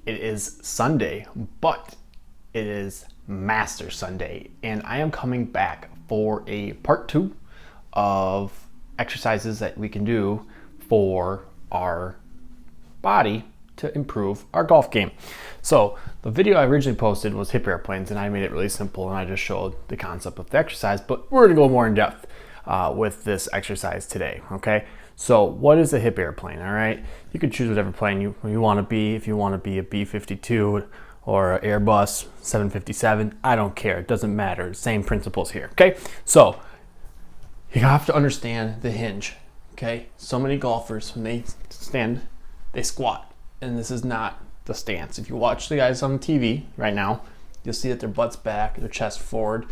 It is Sunday, but it is Master Sunday, and I am coming back for a part 2 of exercises that we can do for our body to improve our golf game. So the video I originally posted was hip airplanes, and I made it really simple, and I just showed the concept of the exercise, but we're gonna go more in depth with this exercise today, okay? So what is a hip airplane, all right? You can choose whatever plane you want to be. If you want to be a B-52 or an Airbus 757, I don't care. It doesn't matter. Same principles here, okay? So you have to understand the hinge, okay? So many golfers, when they stand, they squat, and this is not the stance. If you watch the guys on TV right now, you'll see that their butt's back, their chest forward,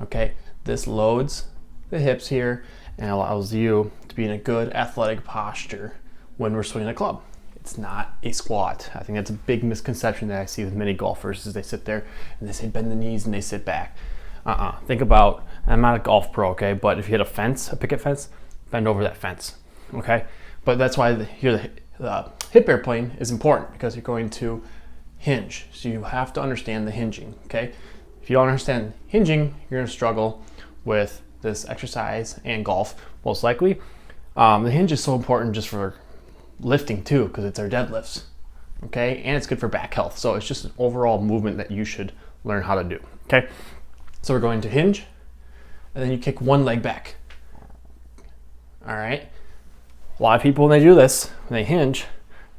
okay? This loads the hips here and allows you to be in a good athletic posture when we're swinging a club. It's not a squat. I think that's a big misconception that I see with many golfers is they sit there and they say bend the knees and they sit back. Think about, I'm not a golf pro, okay, but if you hit a fence, a picket fence, bend over that fence, okay? But that's why the hip airplane is important, because you're going to hinge. So you have to understand the hinging, okay? If you don't understand hinging, you're gonna struggle with this exercise and golf, most likely. The hinge is so important just for lifting too, because it's our deadlifts, okay? And it's good for back health. So it's just an overall movement that you should learn how to do, okay? So we're going to hinge, and then you kick one leg back, all right? A lot of people, when they do this, when they hinge,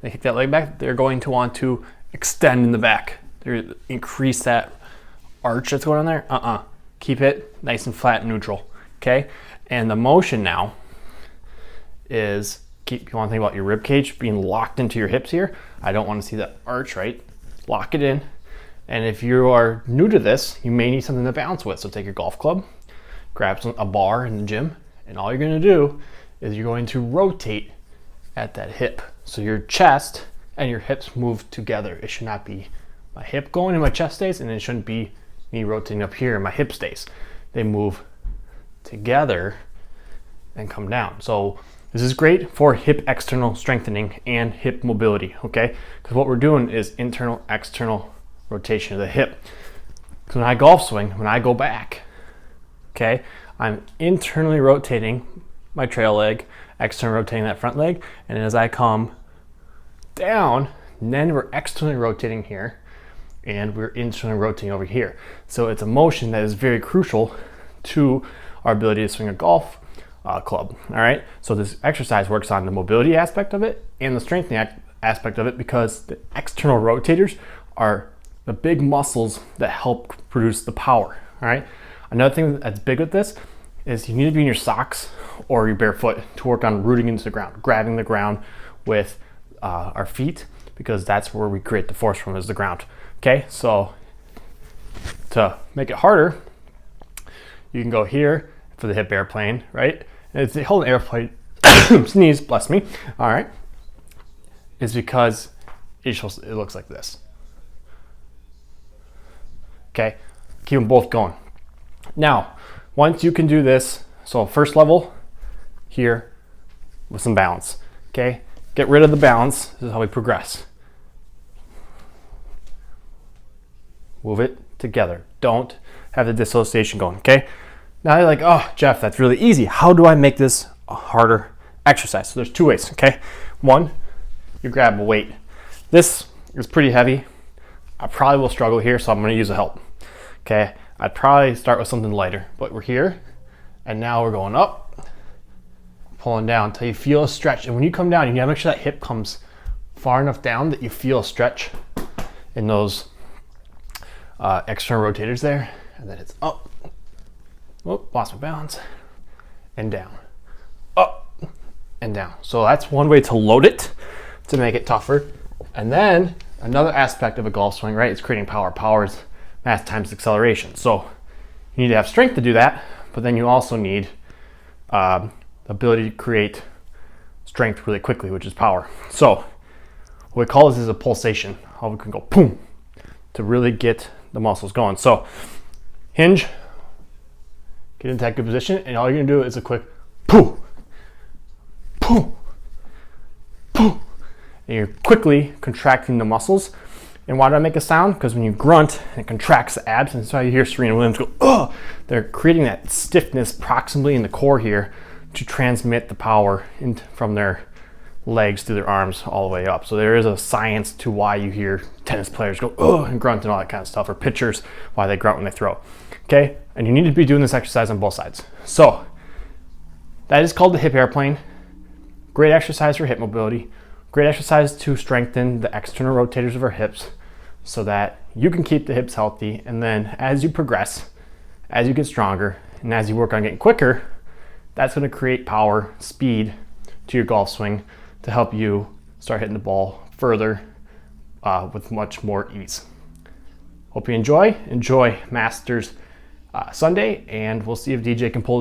they kick that leg back, they're going to want to extend in the back. They're increase that arch that's going on there. Keep it nice and flat and neutral, okay? And the motion now is, you want to think about your rib cage being locked into your hips here. I don't want to see that arch, right? Lock it in. And if you are new to this, you may need something to bounce with. So take your golf club, grab a bar in the gym, and all you're going to do is you're going to rotate at that hip. So your chest and your hips move together. It should not be my hip going and my chest stays, and it shouldn't be me rotating up here and my hip stays. They move together and come down. So this is great for hip external strengthening and hip mobility, okay? Because what we're doing is internal, external rotation of the hip. So when I golf swing, when I go back, okay, I'm internally rotating my trail leg, externally rotating that front leg, and as I come down, then we're externally rotating here, and we're internally rotating over here. So it's a motion that is very crucial to our ability to swing a golf club, all right? So this exercise works on the mobility aspect of it and the strengthening aspect of it, because the external rotators are the big muscles that help produce the power, all right? Another thing that's big with this is you need to be in your socks or your barefoot to work on rooting into the ground, grabbing the ground with our feet, because that's where we create the force from, is the ground. Okay, so to make it harder, you can go here for the hip airplane, right? And it's the whole airplane, sneeze, bless me, all right, is because it looks like this. Okay, keep them both going. Now, once you can do this, so first level here with some balance, okay? Get rid of the balance, this is how we progress. Move it together. Don't have the dissociation going, okay? Now you're like, oh, Jeff, that's really easy. How do I make this a harder exercise? So there's two ways, okay? One, you grab a weight. This is pretty heavy. I probably will struggle here, so I'm gonna use a help, okay? I'd probably start with something lighter, but we're here, and now we're going up, pulling down until you feel a stretch. And when you come down, you gotta make sure that hip comes far enough down that you feel a stretch in those external rotators there, and then it's up. Whoop, lost my balance. And down. Up and down. So that's one way to load it, to make it tougher. And then another aspect of a golf swing, right, is creating power. Power is mass times acceleration. So you need to have strength to do that, but then you also need the ability to create strength really quickly, which is power. So what we call this is a pulsation. How we can go boom to really get the muscles going. So hinge, get into that good position, and all you're gonna do is a quick poo, poo, poo. And you're quickly contracting the muscles And why do I make a sound? Because when you grunt, it contracts the abs, and so you hear Serena Williams go, ugh! They're creating that stiffness proximally in the core here to transmit the power from their legs to their arms all the way up. So there is a science to why you hear tennis players go, ugh, and grunt and all that kind of stuff, or pitchers, why they grunt when they throw. Okay? And you need to be doing this exercise on both sides. So that is called the hip airplane. Great exercise for hip mobility. Great exercise to strengthen the external rotators of our hips so that you can keep the hips healthy. And then as you progress, as you get stronger, and as you work on getting quicker, that's going to create power, speed to your golf swing to help you start hitting the ball further with much more ease. Hope you enjoy Masters Sunday, and we'll see if DJ can pull